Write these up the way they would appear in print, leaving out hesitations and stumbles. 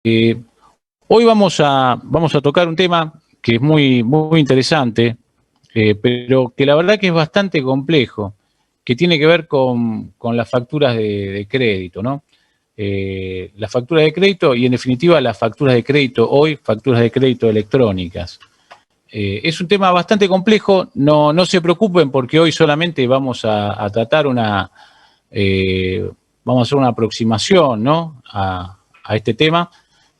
Hoy vamos a tocar un tema que es muy interesante, pero que la verdad que es bastante complejo, que tiene que ver con las facturas de crédito, ¿no? Las facturas de crédito y en definitiva las facturas de crédito hoy, facturas de crédito electrónicas. Es un tema bastante complejo, no se preocupen porque hoy solamente vamos a tratar vamos a hacer una aproximación, ¿no? a este tema,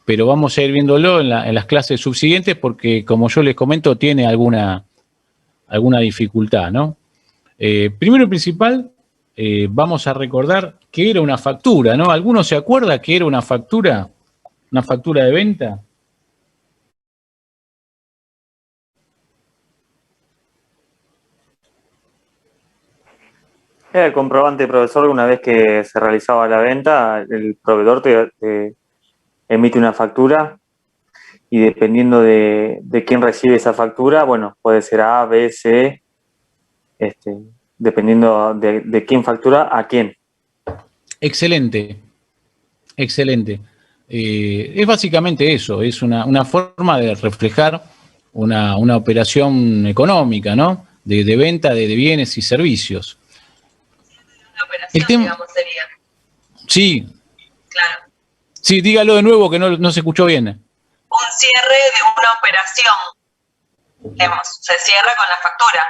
pero vamos a ir viéndolo en las clases subsiguientes porque, como yo les comento, tiene alguna dificultad, ¿no? Primero y principal, vamos a recordar qué era una factura, ¿no? ¿Alguno se acuerda qué era una factura? ¿Una factura de venta? Era el comprobante, profesor, una vez que se realizaba la venta, el proveedor te emite una factura y dependiendo de quién recibe esa factura, bueno, puede ser A, B, C, dependiendo de quién factura a quién. Excelente, excelente. Es básicamente eso, es una forma de reflejar una operación económica, ¿no? De venta de bienes y servicios. Una operación, digamos, sería. Sí. Claro. Sí, dígalo de nuevo que no se escuchó bien. Un cierre de una operación. Digamos, se cierra con la factura.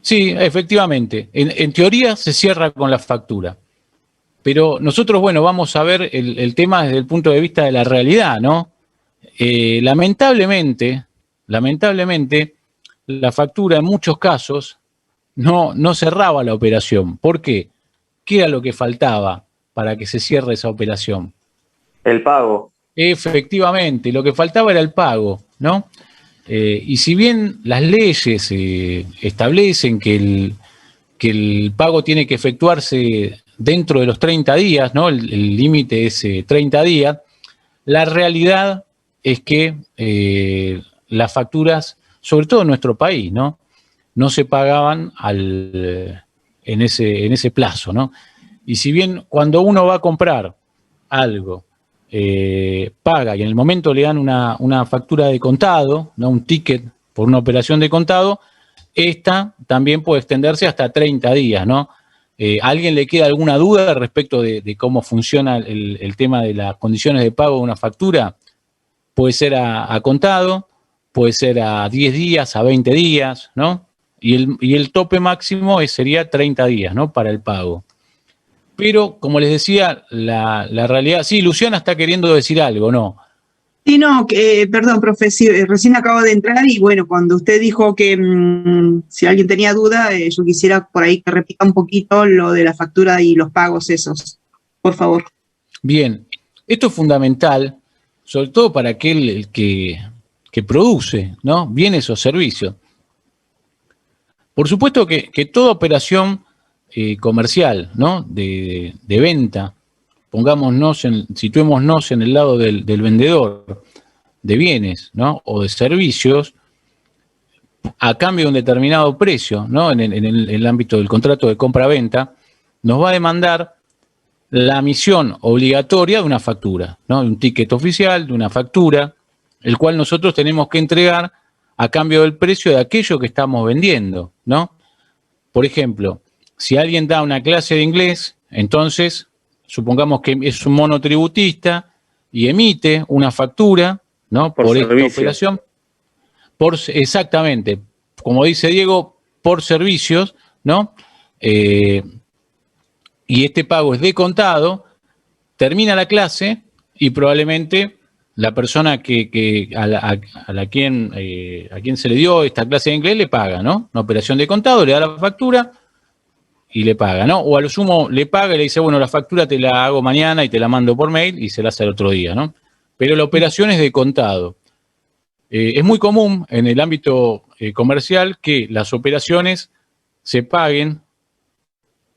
Sí, efectivamente. En teoría se cierra con la factura. Pero nosotros, bueno, vamos a ver el tema desde el punto de vista de la realidad, ¿no? Lamentablemente, la factura en muchos casos no cerraba la operación. ¿Por qué? ¿Qué era lo que faltaba para que se cierre esa operación? El pago. Efectivamente, lo que faltaba era el pago, ¿no? Y si bien las leyes establecen que el pago tiene que efectuarse dentro de los 30 días, ¿no? El límite es 30 días, la realidad es que las facturas, sobre todo en nuestro país, no se pagaban en ese plazo, ¿no? Y si bien cuando uno va a comprar algo, paga y en el momento le dan una factura de contado, ¿no? Un ticket por una operación de contado, esta también puede extenderse hasta 30 días, ¿no? ¿A alguien le queda alguna duda respecto de cómo funciona el tema de las condiciones de pago de una factura? Puede ser a contado, puede ser a 10 días, a 20 días, ¿no? Y el tope máximo sería 30 días, ¿no? Para el pago. Pero, como les decía, la realidad... Sí, Luciana está queriendo decir algo, ¿no? Sí, no, perdón, profe, sí, recién acabo de entrar y bueno, cuando usted dijo que si alguien tenía duda, yo quisiera por ahí que repita un poquito lo de la factura y los pagos esos, por favor. Bien, esto es fundamental, sobre todo para aquel que produce, ¿no? Bienes o servicios. Por supuesto que toda operación comercial, ¿no? De venta, situémonos en el lado del vendedor de bienes, ¿no? O de servicios, a cambio de un determinado precio, ¿no? En el ámbito del contrato de compra-venta, nos va a demandar la emisión obligatoria de una factura, ¿no? De un ticket oficial, de una factura, el cual nosotros tenemos que entregar a cambio del precio de aquello que estamos vendiendo, ¿no? Por ejemplo, si alguien da una clase de inglés, entonces supongamos que es un monotributista y emite una factura, ¿no? Por esta operación. Exactamente, como dice Diego, por servicios, ¿no? Y este pago es de contado, termina la clase y probablemente la persona a quien se le dio esta clase de inglés le paga, ¿no? Una operación de contado, le da la factura y le paga, ¿no? O a lo sumo le paga y le dice, bueno, la factura te la hago mañana y te la mando por mail y se la hace el otro día, ¿no? Pero la operación es de contado. Es muy común en el ámbito comercial que las operaciones se paguen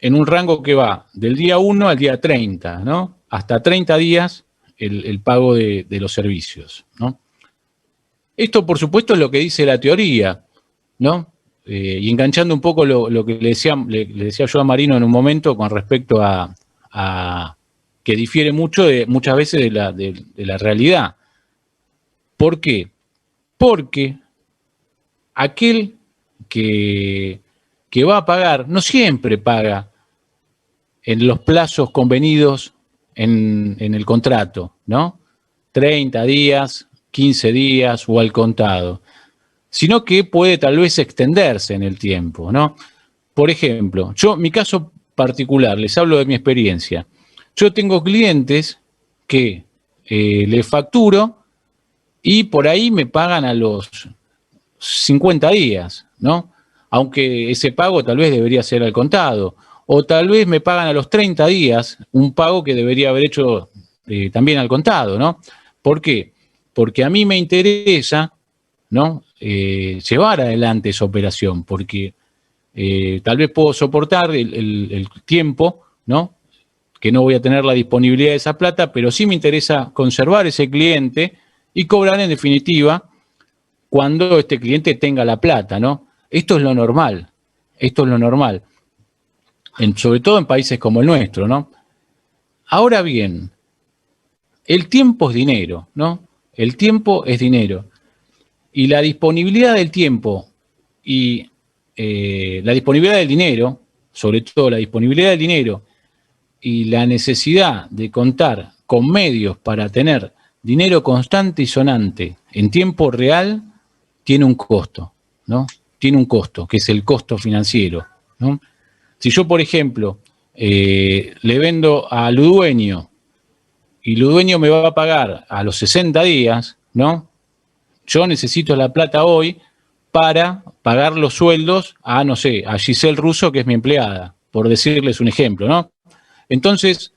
en un rango que va del día 1 al día 30, ¿no? Hasta 30 días el pago de los servicios, ¿no? Esto, por supuesto, es lo que dice la teoría, ¿no? Y enganchando un poco lo que le decía yo a Marino en un momento con respecto a que difiere muchas veces de la realidad. ¿Por qué? Porque aquel que va a pagar no siempre paga en los plazos convenidos en el contrato, ¿no? 30 días, 15 días o al contado, sino que puede tal vez extenderse en el tiempo, ¿no? Por ejemplo, mi caso particular, les hablo de mi experiencia. Yo tengo clientes que les facturo y por ahí me pagan a los 50 días, ¿no? Aunque ese pago tal vez debería ser al contado, o tal vez me pagan a los 30 días un pago que debería haber hecho también al contado, ¿no? ¿Por qué? Porque a mí me interesa, ¿no? Llevar adelante esa operación, porque tal vez puedo soportar el tiempo, ¿no? Que no voy a tener la disponibilidad de esa plata, pero sí me interesa conservar ese cliente y cobrar en definitiva cuando este cliente tenga la plata, ¿no? Esto es lo normal, sobre todo en países como el nuestro, ¿no? Ahora bien, el tiempo es dinero, ¿no? El tiempo es dinero. Y la disponibilidad del tiempo y la disponibilidad del dinero, sobre todo la disponibilidad del dinero y la necesidad de contar con medios para tener dinero constante y sonante en tiempo real, tiene un costo, ¿no? Tiene un costo, que es el costo financiero, ¿no? Si yo, por ejemplo, le vendo a Ludueño y Ludueño me va a pagar a los 60 días, ¿no? Yo necesito la plata hoy para pagar los sueldos a, no sé, a Giselle Russo, que es mi empleada, por decirles un ejemplo, ¿no? Entonces,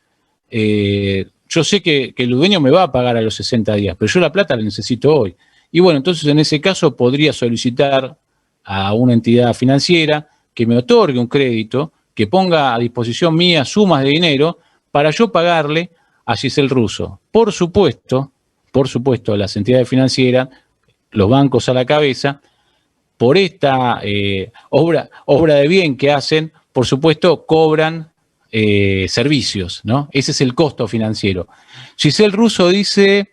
yo sé que el dueño me va a pagar a los 60 días, pero yo la plata la necesito hoy. Y bueno, entonces en ese caso podría solicitar a una entidad financiera que me otorgue un crédito, que ponga a disposición mía sumas de dinero para yo pagarle a Giselle Russo. Por supuesto, las entidades financieras, los bancos a la cabeza, por esta obra de bien que hacen, por supuesto, cobran servicios, ¿no? Ese es el costo financiero. Giselle Russo dice,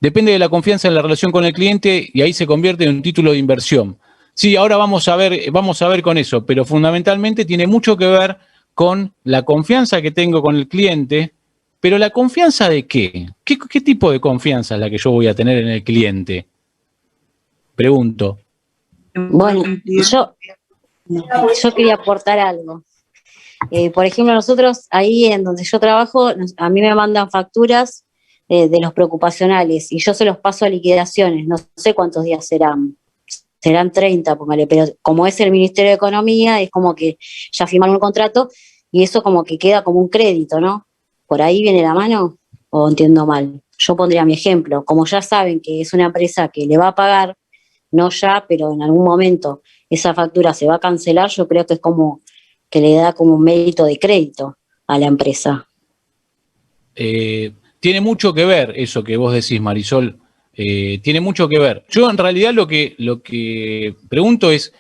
depende de la confianza en la relación con el cliente y ahí se convierte en un título de inversión. Sí, ahora vamos a ver con eso, pero fundamentalmente tiene mucho que ver con la confianza que tengo con el cliente, pero ¿la confianza de qué? ¿Qué tipo de confianza es la que yo voy a tener en el cliente? Pregunto. Bueno, yo quería aportar algo. Por ejemplo, nosotros ahí en donde yo trabajo, a mí me mandan facturas de los preocupacionales y yo se los paso a liquidaciones, no sé cuántos días serán 30, póngale, pero como es el Ministerio de Economía, es como que ya firmaron un contrato y eso como que queda como un crédito, ¿no? ¿Por ahí viene la mano o entiendo mal? Yo pondría mi ejemplo, como ya saben que es una empresa que le va a pagar, no ya, pero en algún momento esa factura se va a cancelar, yo creo que es como que le da como un mérito de crédito a la empresa. Tiene mucho que ver eso que vos decís, Marisol, tiene mucho que ver. Yo en realidad lo que pregunto es,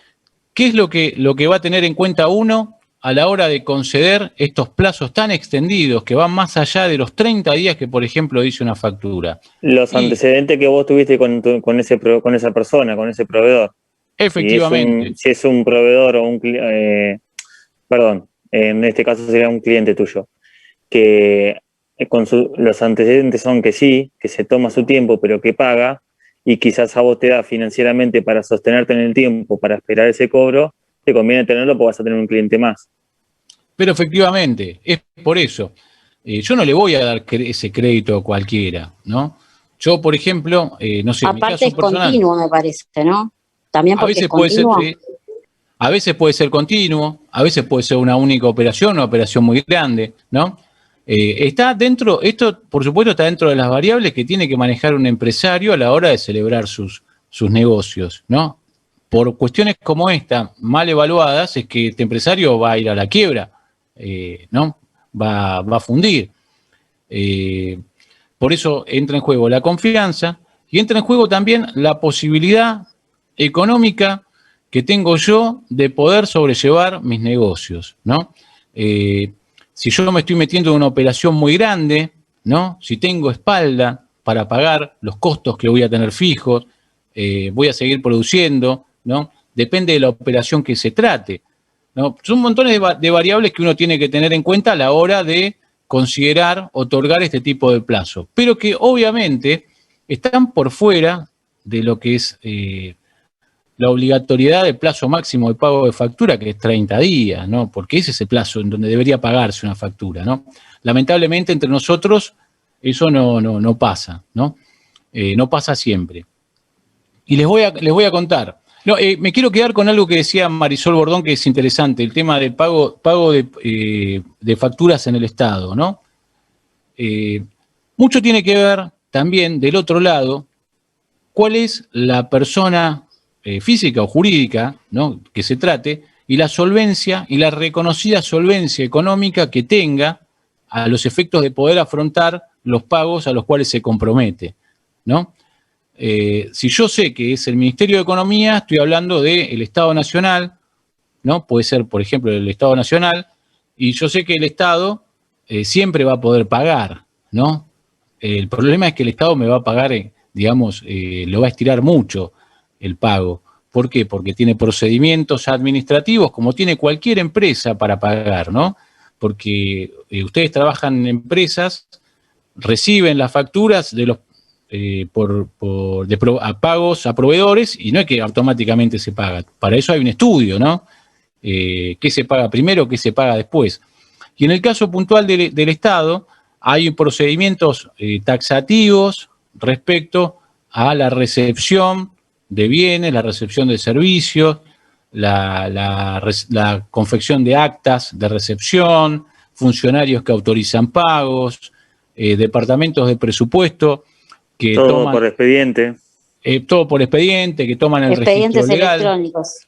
¿qué es lo que va a tener en cuenta uno a la hora de conceder estos plazos tan extendidos que van más allá de los 30 días que, por ejemplo, dice una factura? Los antecedentes que vos tuviste con esa persona, con ese proveedor. Efectivamente. Si es un proveedor o un perdón, en este caso sería un cliente tuyo, que los antecedentes son que sí, que se toma su tiempo, pero que paga, y quizás a vos te da financieramente para sostenerte en el tiempo, para esperar ese cobro, te conviene tenerlo porque vas a tener un cliente más. Pero efectivamente, es por eso. Yo no le voy a dar ese crédito a cualquiera, ¿no? Yo, por ejemplo, no sé, aparte mi caso es personal, continuo, me parece, ¿no? También porque es continuo. A veces puede ser continuo, a veces puede ser una única operación, una operación muy grande, ¿no? Está dentro, esto por supuesto está dentro de las variables que tiene que manejar un empresario a la hora de celebrar sus negocios, ¿no? Por cuestiones como esta, mal evaluadas, es que este empresario va a ir a la quiebra, ¿no? Va a fundir. Por eso entra en juego la confianza y entra en juego también la posibilidad económica que tengo yo de poder sobrellevar mis negocios, ¿no? si yo me estoy metiendo en una operación muy grande, ¿no? Si tengo espalda para pagar los costos que voy a tener fijos, voy a seguir produciendo, ¿no? Depende de la operación que se trate, ¿no? Son montones de variables que uno tiene que tener en cuenta a la hora de considerar otorgar este tipo de plazo, pero que obviamente están por fuera de lo que es la obligatoriedad del plazo máximo de pago de factura, que es 30 días, ¿no? Porque ese es el plazo en donde debería pagarse una factura, ¿no? Lamentablemente entre nosotros eso no pasa, ¿no? No pasa siempre. Y les voy a contar. No, me quiero quedar con algo que decía Marisol Bordón, que es interesante, el tema del pago de facturas en el Estado, ¿no? Mucho tiene que ver también, del otro lado, cuál es la persona física o jurídica, ¿no?, que se trate, y la solvencia y la reconocida solvencia económica que tenga a los efectos de poder afrontar los pagos a los cuales se compromete, ¿no? Si yo sé que es el Ministerio de Economía, estoy hablando del Estado Nacional, ¿no? Puede ser, por ejemplo, el Estado Nacional, y yo sé que el Estado siempre va a poder pagar, ¿no? El problema es que el Estado me va a pagar, digamos, lo va a estirar mucho el pago. ¿Por qué? Porque tiene procedimientos administrativos, como tiene cualquier empresa para pagar, ¿no? Porque ustedes trabajan en empresas, reciben las facturas de los pagos a proveedores y no es que automáticamente se paga. Para eso hay un estudio, ¿no? ¿Qué se paga primero, qué se paga después? Y en el caso puntual del Estado, hay procedimientos taxativos respecto a la recepción de bienes, la recepción de servicios, la confección de actas de recepción, funcionarios que autorizan pagos, departamentos de presupuesto que todo toman, por expediente. Todo por expediente, que toman el registro legal. Electrónicos.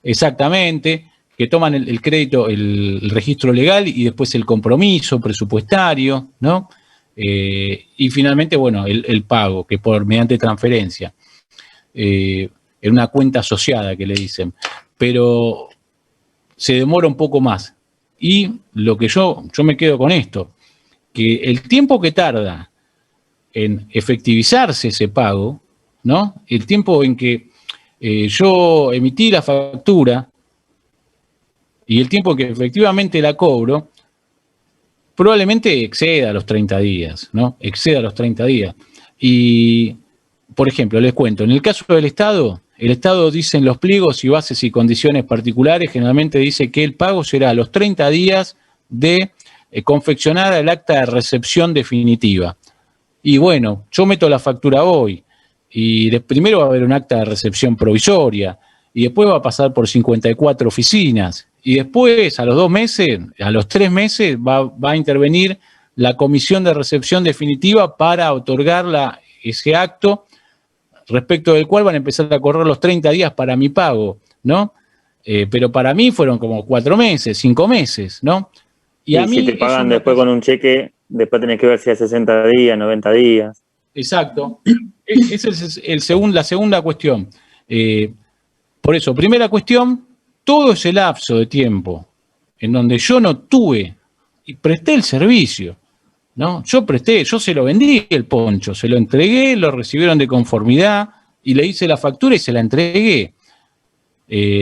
Exactamente, que toman el crédito, el registro legal y después el compromiso presupuestario, ¿no? Y finalmente, bueno, el pago, que mediante transferencia, en una cuenta asociada que le dicen. Pero se demora un poco más. Y lo que yo me quedo con esto, que el tiempo que tarda en efectivizarse ese pago, ¿no? El tiempo en que yo emití la factura y el tiempo que efectivamente la cobro, probablemente exceda los 30 días, ¿no? Exceda los 30 días. Y, por ejemplo, les cuento, en el caso del Estado, el Estado dice en los pliegos y bases y condiciones particulares, generalmente dice que el pago será a los 30 días de confeccionar el acta de recepción definitiva. Y bueno, yo meto la factura hoy y primero va a haber un acta de recepción provisoria y después va a pasar por 54 oficinas y después a los 2 meses, a los 3 meses va a intervenir la comisión de recepción definitiva para otorgar ese acto respecto del cual van a empezar a correr los 30 días para mi pago, ¿no? Pero para mí fueron como 4 meses, 5 meses, ¿no? Y a mí si te pagan después con un cheque, después tenés que ver si es 60 días, 90 días. Exacto. Esa es la segunda cuestión. Por eso, primera cuestión, todo ese lapso de tiempo en donde yo no tuve y presté el servicio, ¿no? Yo se lo vendí el poncho, se lo entregué, lo recibieron de conformidad y le hice la factura y se la entregué.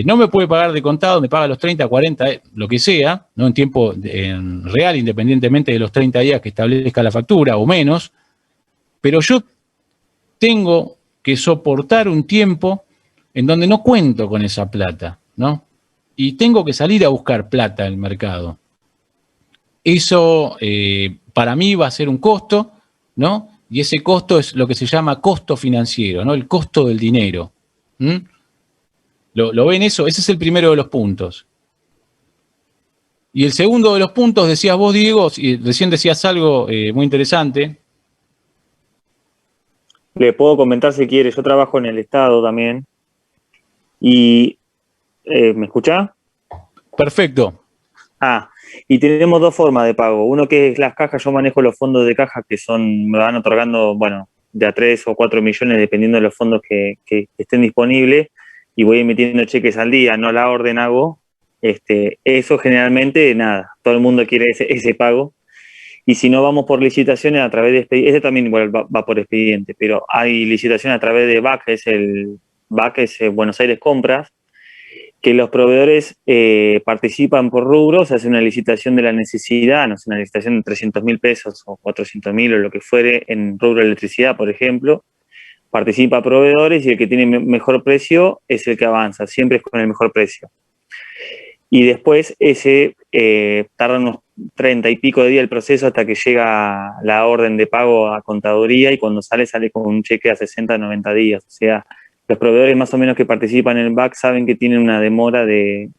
No me puede pagar de contado, me paga los 30, 40, lo que sea, ¿no? En tiempo en real, independientemente de los 30 días que establezca la factura o menos, pero yo tengo que soportar un tiempo en donde no cuento con esa plata, ¿no? Y tengo que salir a buscar plata en el mercado. Eso para mí va a ser un costo, ¿no? Y ese costo es lo que se llama costo financiero, ¿no? El costo del dinero. ¿Lo ven eso? Ese es el primero de los puntos. Y el segundo de los puntos, decías vos, Diego, y recién decías algo muy interesante. Le puedo comentar si quiere, yo trabajo en el Estado también. Y, ¿me escuchá? Perfecto. Y tenemos 2 formas de pago. Uno que es las cajas, yo manejo los fondos de caja que me van otorgando, bueno, de a 3 o 4 millones, dependiendo de los fondos que estén disponibles, y voy emitiendo cheques al día, no la orden hago, Eso generalmente, nada, todo el mundo quiere ese pago. Y si no vamos por licitaciones a través de expediente, ese también igual va por expediente, pero hay licitaciones a través de BAC, BAC es Buenos Aires Compras, que los proveedores participan por rubros, hace una licitación de la necesidad, no sé, una licitación de 300.000 pesos o 400.000 o lo que fuere en rubro de electricidad, por ejemplo, participa proveedores y el que tiene mejor precio es el que avanza, siempre es con el mejor precio. Y después ese tarda unos 30 y pico de días el proceso hasta que llega la orden de pago a contaduría y cuando sale con un cheque a 60, 90 días. O sea, los proveedores más o menos que participan en el BAC saben que tienen una demora de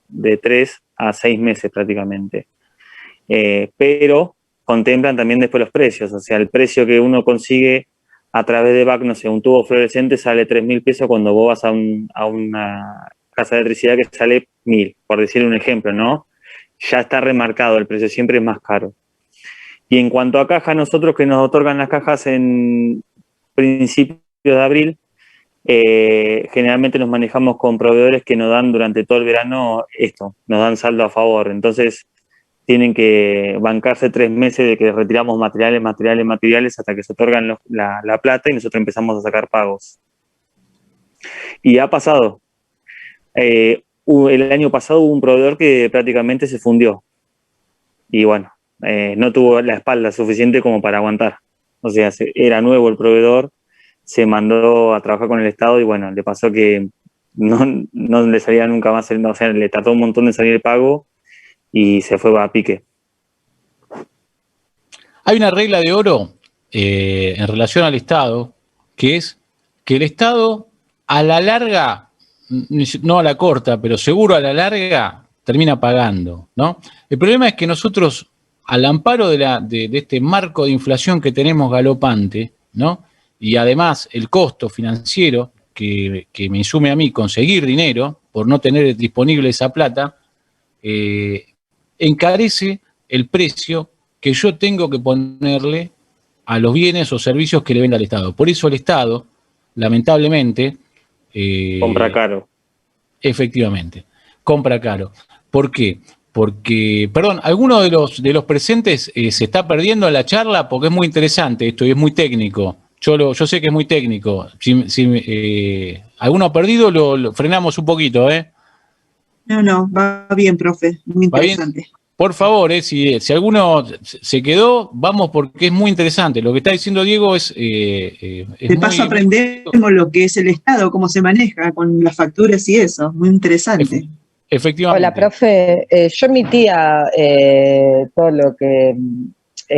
3 a 6 meses prácticamente. Pero contemplan también después los precios. O sea, el precio que uno consigue a través de BAC, no sé, un tubo fluorescente sale 3.000 pesos cuando vos vas a una casa de electricidad que sale 1.000, por decir un ejemplo, ¿no? Ya está remarcado, el precio siempre es más caro. Y en cuanto a caja, nosotros que nos otorgan las cajas en principios de abril, generalmente nos manejamos con proveedores que nos dan durante todo el verano nos dan saldo a favor. Entonces, tienen que bancarse 3 meses de que retiramos materiales hasta que se otorgan la plata y nosotros empezamos a sacar pagos. Y ha pasado. El año pasado hubo un proveedor que prácticamente se fundió y bueno, no tuvo la espalda suficiente como para aguantar. O sea, era nuevo el proveedor, se mandó a trabajar con el Estado y bueno, le pasó que no le salía nunca más, o sea, le tardó un montón de salir el pago y se fue a pique. Hay una regla de oro en relación al Estado, que es que el Estado a la larga, no a la corta, pero seguro a la larga, termina pagando, ¿no? El problema es que nosotros, al amparo de este marco de inflación que tenemos galopante, ¿no? Y además el costo financiero que me insume a mí conseguir dinero por no tener disponible esa plata, encarece el precio que yo tengo que ponerle a los bienes o servicios que le venda al Estado. Por eso el Estado, lamentablemente, compra caro. Efectivamente, compra caro. ¿Por qué? Porque, perdón, alguno de los presentes se está perdiendo en la charla porque es muy interesante esto y es muy técnico. Yo sé que es muy técnico. Si alguno ha perdido, lo frenamos un poquito, ¿eh? No, va bien, profe, muy interesante. Por favor, si alguno se quedó, vamos porque es muy interesante. Lo que está diciendo Diego es de paso aprendemos lo que es el Estado, cómo se maneja con las facturas y eso, muy interesante. Efectivamente. Hola, profe. Yo emitía todo lo que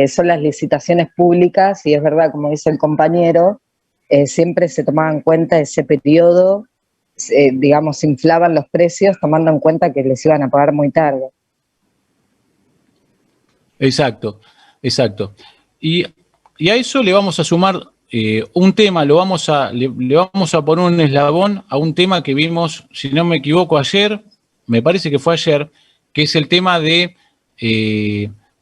son las licitaciones públicas y es verdad, como dice el compañero, siempre se tomaba en cuenta ese periodo, digamos, se inflaban los precios tomando en cuenta que les iban a pagar muy tarde. Exacto. Y a eso le vamos a sumar un tema, le vamos a poner un eslabón a un tema que vimos, si no me equivoco, ayer, me parece que fue ayer, que es el tema de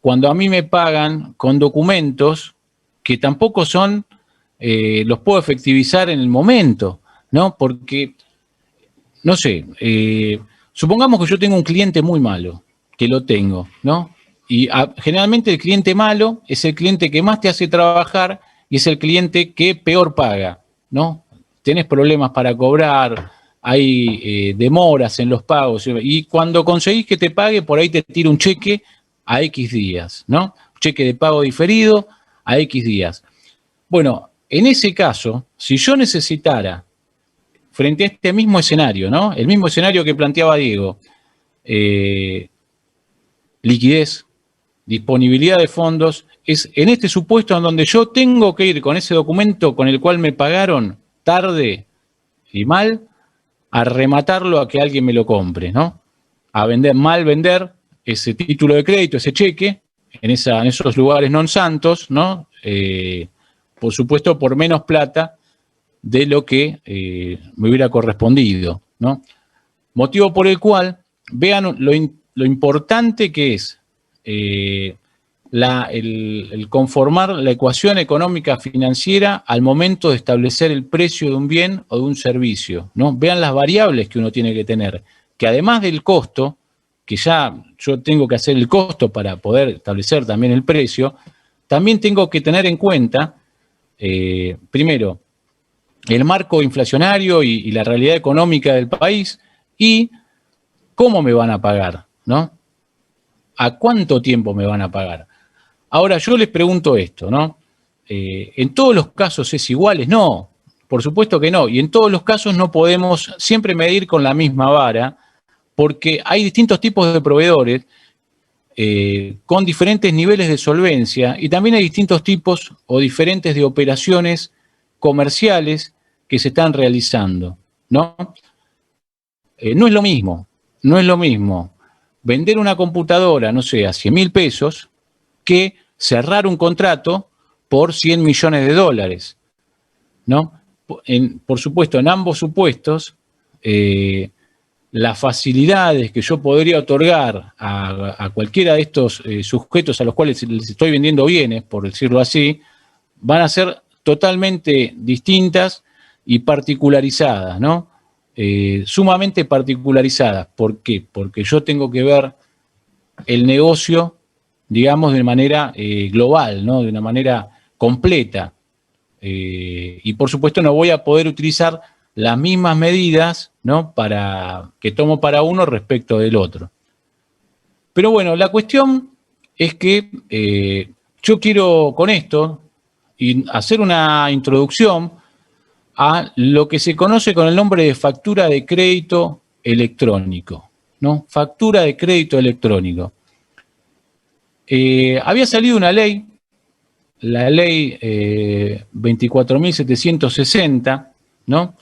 cuando a mí me pagan con documentos que tampoco son, los puedo efectivizar en el momento, ¿no? Porque, no sé, supongamos que yo tengo un cliente muy malo, que lo tengo, ¿no? Y generalmente el cliente malo es el cliente que más te hace trabajar y es el cliente que peor paga, ¿no? Tenés problemas para cobrar, hay demoras en los pagos y cuando conseguís que te pague, por ahí te tira un cheque a X días, ¿no? Cheque de pago diferido a X días. Bueno, en ese caso, si yo necesitara, frente a este mismo escenario, ¿no? El mismo escenario que planteaba Diego, liquidez, disponibilidad de fondos, es en este supuesto en donde yo tengo que ir con ese documento con el cual me pagaron tarde y mal, a rematarlo a que alguien me lo compre, ¿no? A vender ese título de crédito, ese cheque, en esos lugares non santos, ¿no? Por supuesto, por menos plata de lo que me hubiera correspondido, ¿no? Motivo por el cual, vean lo importante que es el conformar la ecuación económica financiera al momento de establecer el precio de un bien o de un servicio, ¿no? Vean las variables que uno tiene que tener, que además del costo, que ya yo tengo que hacer el costo para poder establecer también el precio, también tengo que tener en cuenta, primero, el marco inflacionario y la realidad económica del país y cómo me van a pagar, ¿no? ¿A cuánto tiempo me van a pagar? Ahora, yo les pregunto esto, ¿no? ¿En todos los casos es iguales? No, por supuesto que no. Y en todos los casos no podemos siempre medir con la misma vara, porque hay distintos tipos de proveedores con diferentes niveles de solvencia y también hay distintos tipos o diferentes de operaciones comerciales que se están realizando, ¿no? No es lo mismo, no es lo mismo vender una computadora, no sé, a 100.000 pesos que cerrar un contrato por 100 millones de dólares, ¿no? Por supuesto, en ambos supuestos, las facilidades que yo podría otorgar a cualquiera de estos sujetos a los cuales les estoy vendiendo bienes, por decirlo así, van a ser totalmente distintas y particularizadas, ¿no? Sumamente particularizadas. ¿Por qué? Porque yo tengo que ver el negocio, digamos, de manera global, ¿no? De una manera completa. Y por supuesto no voy a poder utilizar las mismas medidas, ¿no? Que tomo para uno respecto del otro. Pero bueno, la cuestión es que yo quiero con esto hacer una introducción a lo que se conoce con el nombre de factura de crédito electrónico, ¿no? Factura de crédito electrónico. Había salido una ley, la ley 24.760, ¿no?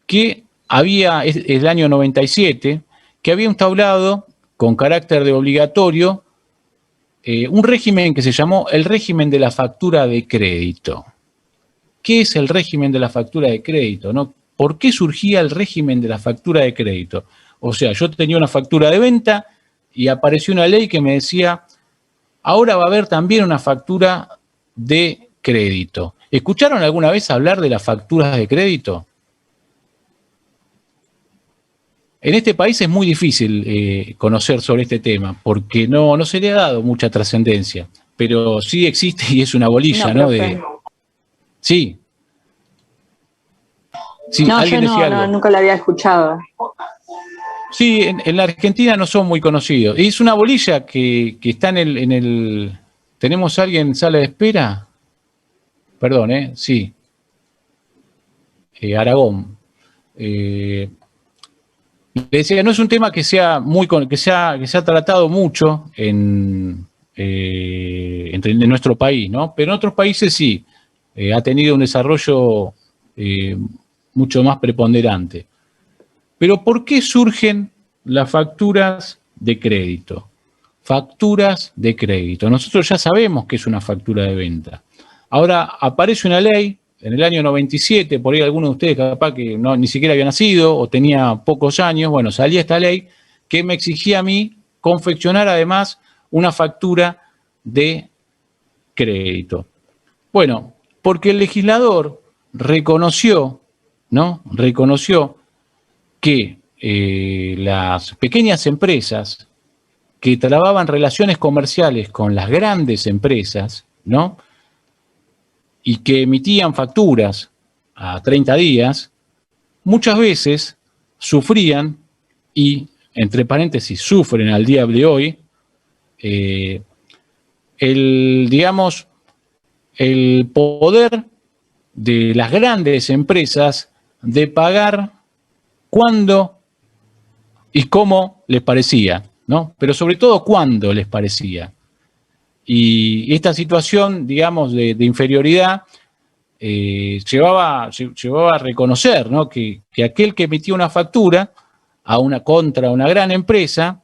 Que es el año 97, que había instaurado con carácter de obligatorio un régimen que se llamó el régimen de la factura de crédito. ¿Qué es el régimen de la factura de crédito, no? ¿Por qué surgía el régimen de la factura de crédito? O sea, yo tenía una factura de venta y apareció una ley que me decía, ahora va a haber también una factura de crédito. ¿Escucharon alguna vez hablar de las facturas de crédito? En este país es muy difícil conocer sobre este tema porque no se le ha dado mucha trascendencia, pero sí existe y es una bolilla, ¿no? Sí. Sí, no, alguien yo decía algo. nunca la había escuchado. Sí, en la Argentina no son muy conocidos. Es una bolilla que está en el... ¿Tenemos a alguien en sala de espera? Perdón, sí. Aragón. Le decía, no es un tema que se ha tratado mucho en nuestro país, ¿no? Pero en otros países sí. Ha tenido un desarrollo mucho más preponderante. Pero ¿por qué surgen las facturas de crédito? Facturas de crédito. Nosotros ya sabemos que es una factura de venta. Ahora aparece una ley en el año 97, por ahí algunos de ustedes capaz que ni siquiera había nacido o tenía pocos años, bueno, salía esta ley que me exigía a mí confeccionar además una factura de crédito. Bueno, porque el legislador reconoció, ¿no? Reconoció que las pequeñas empresas que trababan relaciones comerciales con las grandes empresas, ¿no? Y que emitían facturas a 30 días, muchas veces sufrían, y entre paréntesis sufren al día de hoy, el poder de las grandes empresas de pagar cuando y cómo les parecía, ¿no? Pero sobre todo cuándo les parecía. Y esta situación, digamos, de inferioridad llevaba a reconocer, ¿no? que aquel que emitía una factura contra una gran empresa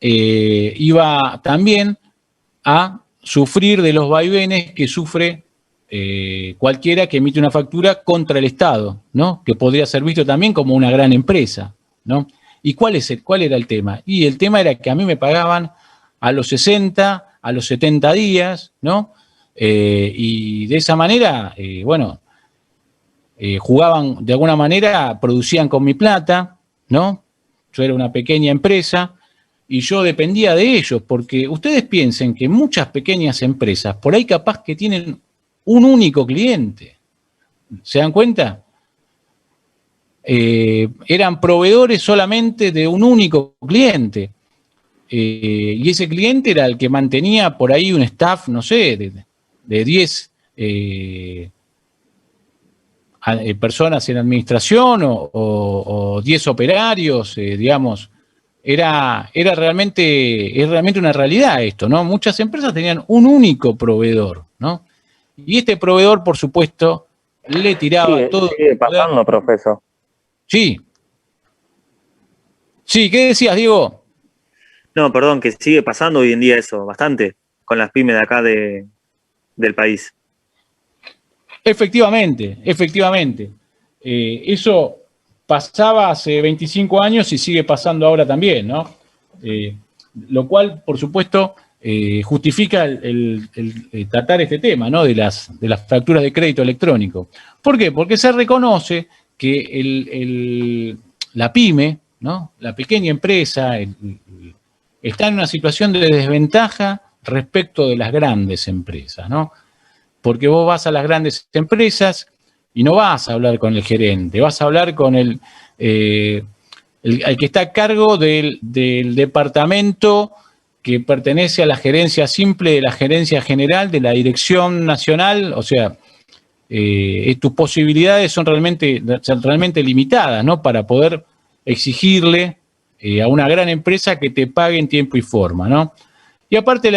iba también a sufrir de los vaivenes que sufre cualquiera que emite una factura contra el Estado, ¿no? Que podría ser visto también como una gran empresa, ¿no? ¿Y cuál era el tema? Y el tema era que a mí me pagaban a los 60, a los 70 días, ¿no? Y de esa manera, jugaban de alguna manera, producían con mi plata, ¿no? yo era una pequeña empresa y yo dependía de ellos, porque ustedes piensen que muchas pequeñas empresas, por ahí capaz que tienen un único cliente. ¿Se dan cuenta? Eran proveedores solamente de un único cliente. Y ese cliente era el que mantenía por ahí un staff, no sé, de 10 personas en administración o 10 operarios, digamos. Es realmente una realidad esto, ¿no? Muchas empresas tenían un único proveedor, ¿no? Y este proveedor, por supuesto, le tiraba todo. Sigue pasando, profesor. Sí. Sí, ¿qué decías, Diego? No, perdón, que sigue pasando hoy en día eso, bastante, con las pymes de acá del país. Efectivamente. Eso pasaba hace 25 años y sigue pasando ahora también, ¿no? Lo cual, por supuesto, justifica el tratar este tema, ¿no? De las facturas de crédito electrónico. ¿Por qué? Porque se reconoce que la pyme, ¿no? La pequeña empresa, está en una situación de desventaja respecto de las grandes empresas, ¿no? Porque vos vas a las grandes empresas y no vas a hablar con el gerente, vas a hablar con el que está a cargo del departamento que pertenece a la gerencia simple, de la gerencia general, de la dirección nacional. O sea, tus posibilidades son realmente limitadas, ¿no? Para poder exigirle a una gran empresa que te pague en tiempo y forma, ¿no? Y aparte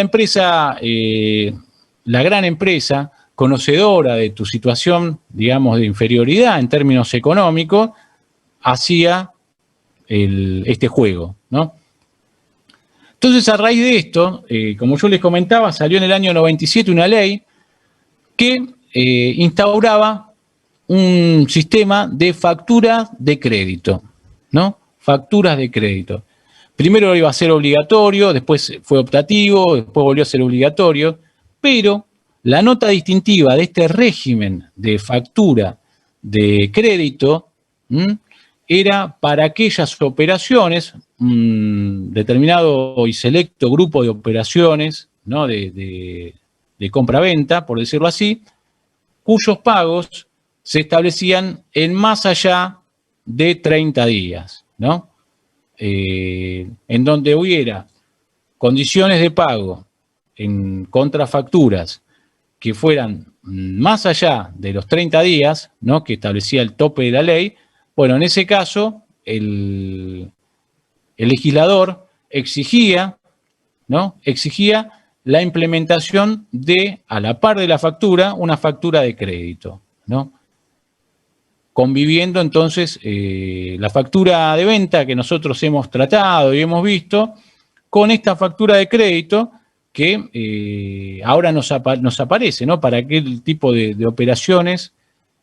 la gran empresa, conocedora de tu situación, digamos, de inferioridad en términos económicos, hacía este juego, ¿no? Entonces, a raíz de esto, como yo les comentaba, salió en el año 97 una ley que instauraba un sistema de facturas de crédito, ¿no? Facturas de crédito. Primero iba a ser obligatorio, después fue optativo, después volvió a ser obligatorio, pero la nota distintiva de este régimen de factura de crédito era para aquellas operaciones, determinado y selecto grupo de operaciones, ¿no? de compra-venta, por decirlo así, cuyos pagos se establecían en más allá de 30 días, ¿no? En donde hubiera condiciones de pago en contrafacturas que fueran más allá de los 30 días, ¿no? Que establecía el tope de la ley. Bueno, en ese caso, el legislador exigía, ¿no? Exigía la implementación de, a la par de la factura, una factura de crédito, ¿no? Conviviendo entonces la factura de venta que nosotros hemos tratado y hemos visto con esta factura de crédito que ahora nos aparece, ¿no? Para aquel tipo de operaciones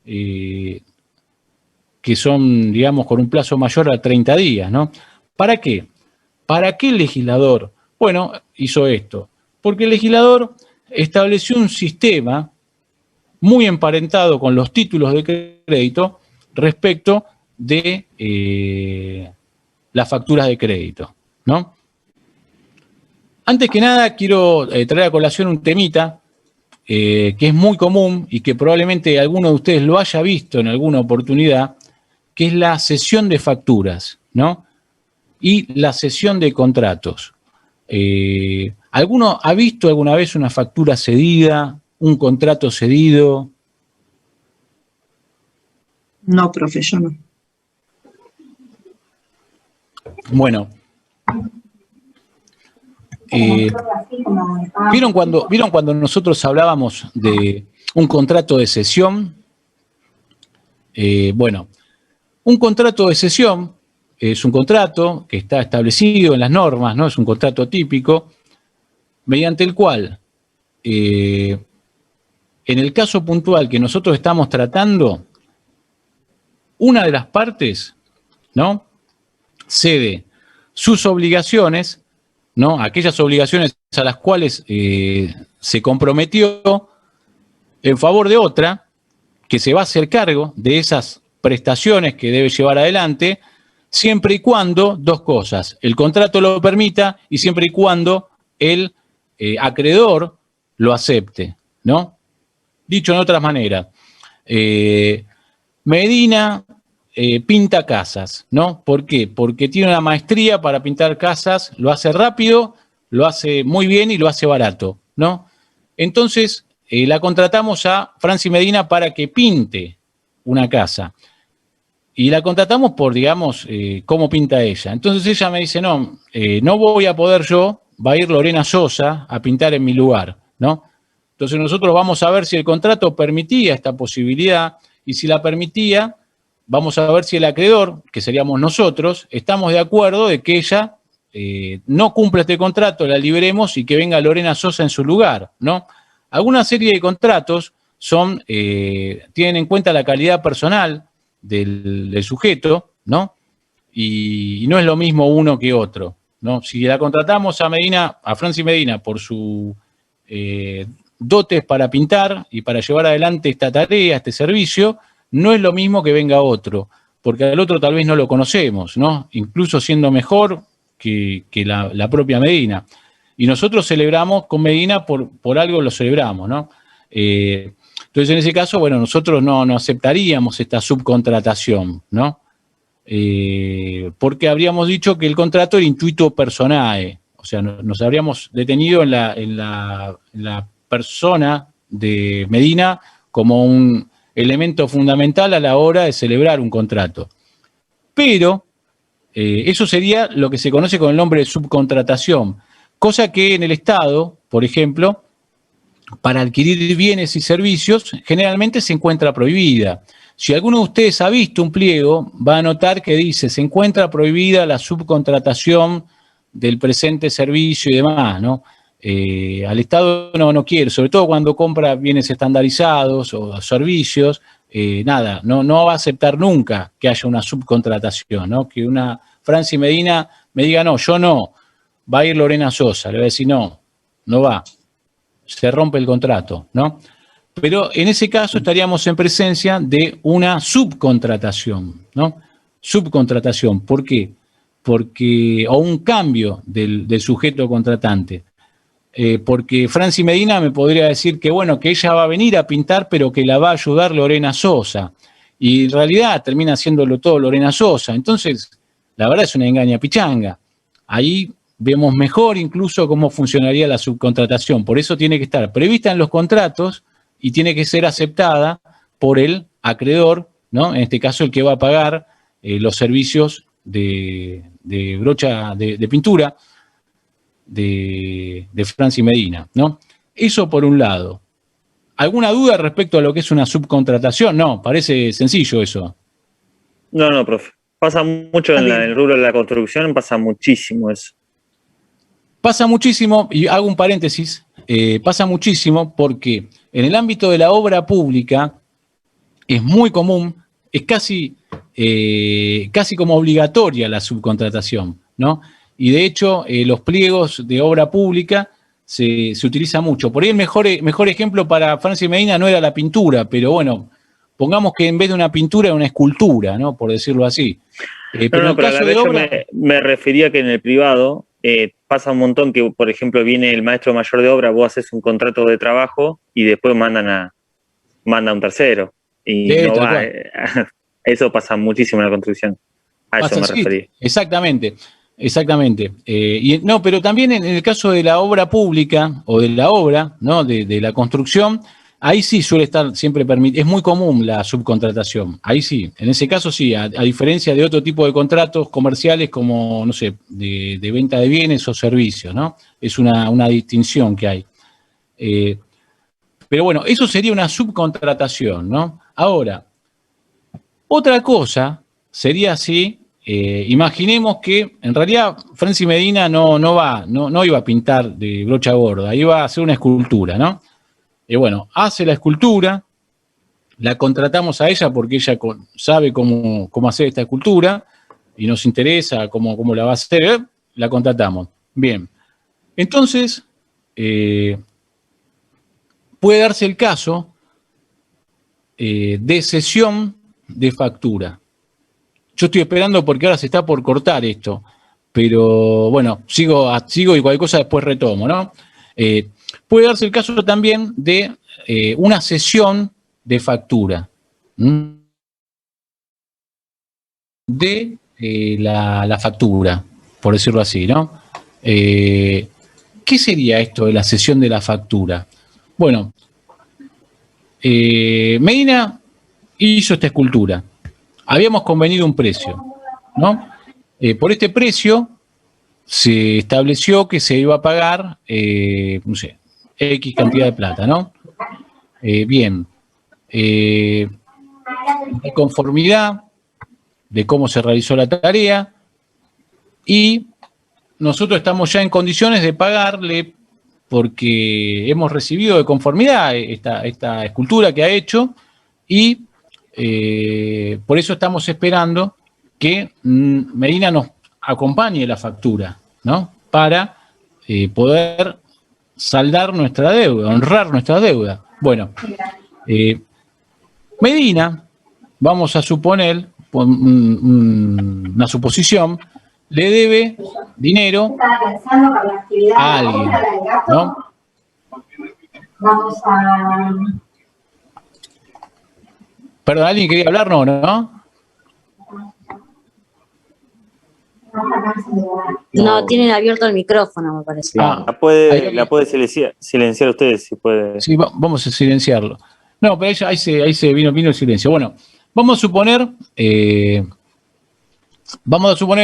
que son, digamos, con un plazo mayor a 30 días, ¿no? ¿Para qué? ¿Para qué el legislador? Bueno, hizo esto. Porque el legislador estableció un sistema muy emparentado con los títulos de crédito respecto de las facturas de crédito, ¿no? Antes que nada, quiero traer a colación un temita que es muy común y que probablemente alguno de ustedes lo haya visto en alguna oportunidad, que es la cesión de facturas, ¿no? Y la cesión de contratos. ¿Alguno ha visto alguna vez una factura cedida, un contrato cedido? No, profe, yo no. Bueno. ¿Vieron cuando nosotros hablábamos de un contrato de cesión? Bueno, un contrato de cesión es un contrato que está establecido en las normas, ¿no? Es un contrato típico, mediante el cual, en el caso puntual que nosotros estamos tratando, una de las partes, ¿no? Cede sus obligaciones, ¿no? Aquellas obligaciones a las cuales se comprometió en favor de otra, que se va a hacer cargo de esas prestaciones que debe llevar adelante, siempre y cuando, dos cosas, el contrato lo permita y siempre y cuando el acreedor lo acepte, ¿no? Dicho en otras maneras, Medina pinta casas, ¿no? ¿Por qué? Porque tiene una maestría para pintar casas, lo hace rápido, lo hace muy bien y lo hace barato, ¿no? Entonces, la contratamos a Franci Medina para que pinte una casa. Y la contratamos por, digamos, cómo pinta ella. Entonces ella me dice, no, no voy a poder yo, va a ir Lorena Sosa a pintar en mi lugar, ¿no? Entonces nosotros vamos a ver si el contrato permitía esta posibilidad y si la permitía, vamos a ver si el acreedor, que seríamos nosotros, estamos de acuerdo de que ella no cumpla este contrato, la liberemos y que venga Lorena Sosa en su lugar, ¿no? Alguna serie de contratos tienen en cuenta la calidad personal del sujeto, ¿no? Y no es lo mismo uno que otro, ¿no? Si la contratamos a Franci Medina por su dotes para pintar y para llevar adelante esta tarea, este servicio, no es lo mismo que venga otro, porque al otro tal vez no lo conocemos, ¿no? Incluso siendo mejor que la propia Medina. Y nosotros celebramos con Medina por algo lo celebramos, ¿no? Entonces, en ese caso, bueno, nosotros no aceptaríamos esta subcontratación, ¿no? Porque habríamos dicho que el contrato era intuito personae, o sea, nos habríamos detenido en la persona de Medina como un elemento fundamental a la hora de celebrar un contrato. Pero eso sería lo que se conoce con el nombre de subcontratación, cosa que en el Estado, por ejemplo, para adquirir bienes y servicios, generalmente se encuentra prohibida. Si alguno de ustedes ha visto un pliego, va a notar que dice, se encuentra prohibida la subcontratación del presente servicio y demás, ¿no? Al Estado no quiere, sobre todo cuando compra bienes estandarizados o servicios, no va a aceptar nunca que haya una subcontratación, ¿no? Que una Franci Medina me diga, no, yo no, va a ir Lorena Sosa, le va a decir, no va. Se rompe el contrato, ¿no? Pero en ese caso estaríamos en presencia de una subcontratación, ¿no? Subcontratación, ¿por qué? O un cambio del sujeto contratante. Porque Franci Medina me podría decir que, bueno, que ella va a venir a pintar, pero que la va a ayudar Lorena Sosa. Y en realidad termina haciéndolo todo Lorena Sosa. Entonces, la verdad es una engaña pichanga. Ahí vemos mejor incluso cómo funcionaría la subcontratación. Por eso tiene que estar prevista en los contratos y tiene que ser aceptada por el acreedor, ¿no? En este caso el que va a pagar los servicios de brocha de pintura de Franci Medina, ¿no? Eso por un lado. ¿Alguna duda respecto a lo que es una subcontratación? No, parece sencillo eso. No, profe. Pasa mucho en el rubro de la construcción, pasa muchísimo eso. Pasa muchísimo, y hago un paréntesis, pasa muchísimo porque en el ámbito de la obra pública es muy común, es casi como obligatoria la subcontratación, ¿no? Y de hecho, los pliegos de obra pública se utiliza mucho. Por ahí el mejor ejemplo para Franci Medina no era la pintura, pero bueno, pongamos que en vez de una pintura era una escultura, ¿no? Por decirlo así. Pero a la vez yo me refería que en el privado pasa un montón que, por ejemplo, viene el maestro mayor de obra, vos haces un contrato de trabajo y después manda un tercero. Y sí, no va. Eso pasa muchísimo en la construcción. A eso me refería. Exactamente. Pero también en el caso de la obra pública o de la obra, ¿no? De la construcción, ahí sí suele estar siempre permitido, es muy común la subcontratación, ahí sí, en ese caso sí, a diferencia de otro tipo de contratos comerciales como, no sé, de venta de bienes o servicios, ¿no? Es una distinción que hay. Pero bueno, eso sería una subcontratación, ¿no? Ahora, otra cosa sería así, imaginemos que en realidad Franci Medina no iba a pintar de brocha gorda, iba a hacer una escultura, ¿no? Bueno, hace la escultura, la contratamos a ella porque ella sabe cómo hacer esta escultura y nos interesa cómo la va a hacer, la contratamos. Bien, entonces puede darse el caso de cesión de factura. Yo estoy esperando porque ahora se está por cortar esto, pero bueno, sigo y cualquier cosa después retomo, ¿no? Puede darse el caso también de una cesión de factura, de la factura, por decirlo así, ¿no? ¿Qué sería esto de la cesión de la factura? Bueno, Medina hizo esta escultura. Habíamos convenido un precio, ¿no? Por este precio se estableció que se iba a pagar, no sé, X cantidad de plata, ¿no? Bien. De conformidad de cómo se realizó la tarea y nosotros estamos ya en condiciones de pagarle porque hemos recibido de conformidad esta escultura que ha hecho y por eso estamos esperando que Medina nos acompañe la factura, ¿no? Para poder saldar nuestra deuda, honrar nuestra deuda. Bueno, Medina, vamos a suponer, una suposición, le debe dinero a alguien, ¿no? Perdón, ¿alguien quería hablar? No. No, tienen abierto el micrófono, me parece. La puede silenciar ustedes si puede. Sí, vamos a silenciarlo. No, pero ahí se vino el silencio. Bueno, vamos a suponer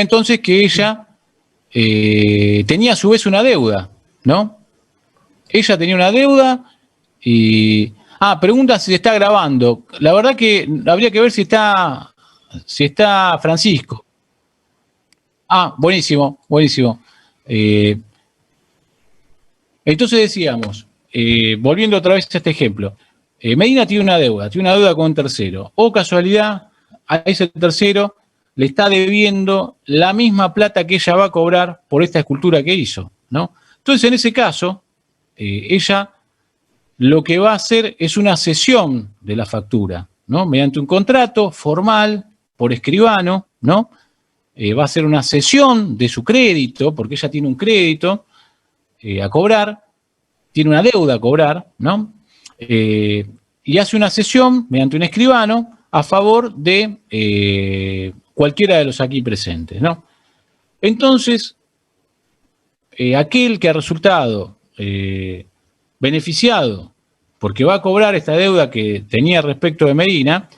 entonces que ella tenía a su vez una deuda, ¿no? Ella tenía una deuda y... pregunta si se está grabando. La verdad que habría que ver si está Francisco. Buenísimo. Entonces decíamos, volviendo otra vez a este ejemplo, Medina tiene una deuda con un tercero. O casualidad, a ese tercero le está debiendo la misma plata que ella va a cobrar por esta escultura que hizo, ¿no? Entonces, en ese caso, ella lo que va a hacer es una cesión de la factura, ¿no? Mediante un contrato formal, por escribano, ¿no? Va a hacer una cesión de su crédito, porque ella tiene un crédito a cobrar, tiene una deuda a cobrar, ¿no? Y hace una cesión mediante un escribano a favor de cualquiera de los aquí presentes, ¿no? Entonces, aquel que ha resultado beneficiado porque va a cobrar esta deuda que tenía respecto de Medina,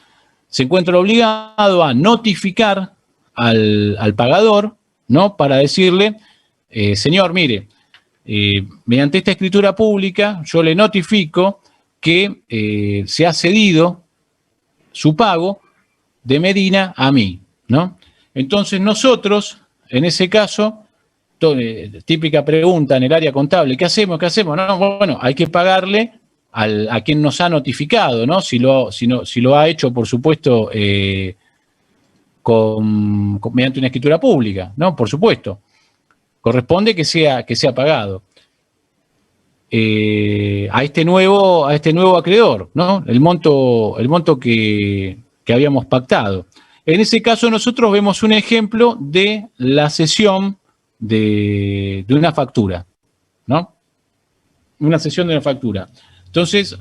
se encuentra obligado a notificar al pagador, ¿no? Para decirle, señor, mire, mediante esta escritura pública yo le notifico que se ha cedido su pago de Medina a mí, ¿no? Entonces nosotros, en ese caso, típica pregunta en el área contable, ¿qué hacemos? No, bueno, hay que pagarle a quien nos ha notificado, ¿no? Si lo ha hecho, por supuesto, mediante una escritura pública, ¿no? Por supuesto. Corresponde que sea pagado. A este nuevo acreedor, ¿no? El monto que habíamos pactado. En ese caso nosotros vemos un ejemplo de la cesión de una factura, ¿no? Una cesión de una factura. Entonces,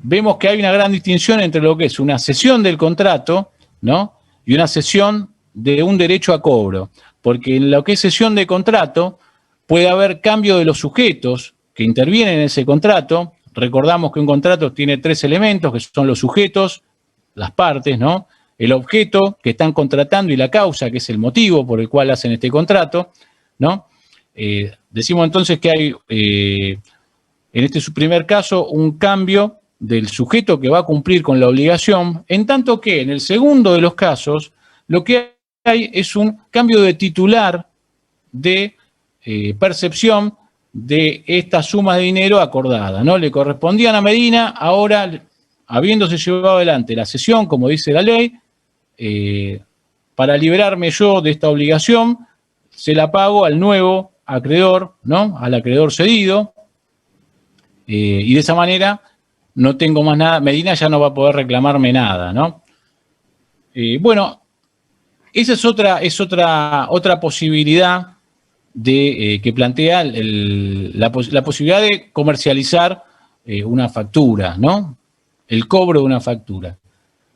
vemos que hay una gran distinción entre lo que es una cesión del contrato, ¿no? Y una cesión de un derecho a cobro. Porque en lo que es cesión de contrato puede haber cambio de los sujetos que intervienen en ese contrato. Recordamos que un contrato tiene 3 elementos, que son los sujetos, las partes, ¿no? El objeto que están contratando y la causa, que es el motivo por el cual hacen este contrato, ¿no? Decimos entonces que hay, en este su primer caso, un cambio del sujeto que va a cumplir con la obligación, en tanto que en el segundo de los casos, lo que hay es un cambio de titular de percepción de esta suma de dinero acordada, ¿no? Le correspondían a Medina, ahora, habiéndose llevado adelante la cesión, como dice la ley, para liberarme yo de esta obligación, se la pago al nuevo acreedor, ¿no? Al acreedor cedido, y de esa manera no tengo más nada, Medina ya no va a poder reclamarme nada, ¿no? Bueno, esa es otra posibilidad que plantea la posibilidad de comercializar una factura, ¿no? El cobro de una factura.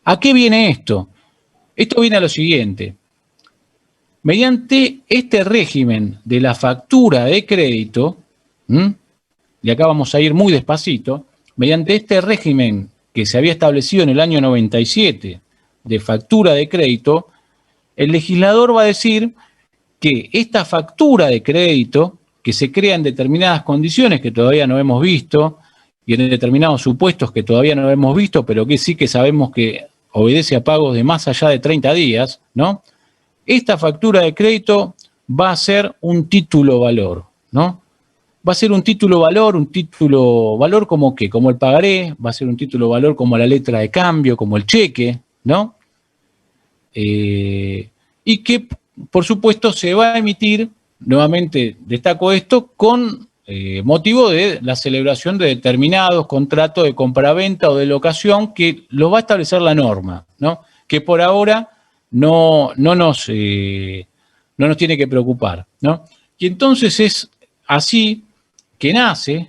¿A qué viene esto? Esto viene a lo siguiente. Mediante este régimen de la factura de crédito, y acá vamos a ir muy despacito, mediante este régimen que se había establecido en el año 97 de factura de crédito, el legislador va a decir que esta factura de crédito, que se crea en determinadas condiciones que todavía no hemos visto, y en determinados supuestos que todavía no hemos visto, pero que sí que sabemos que obedece a pagos de más allá de 30 días, ¿no? Esta factura de crédito va a ser un título valor, ¿no? Va a ser un título valor como ¿qué? Como el pagaré, va a ser un título valor como la letra de cambio, como el cheque, ¿no? Y que, por supuesto, se va a emitir, nuevamente destaco esto, con motivo de la celebración de determinados contratos de compraventa o de locación que lo va a establecer la norma, ¿no? Que por ahora no nos tiene que preocupar, ¿no? Y entonces es así que nace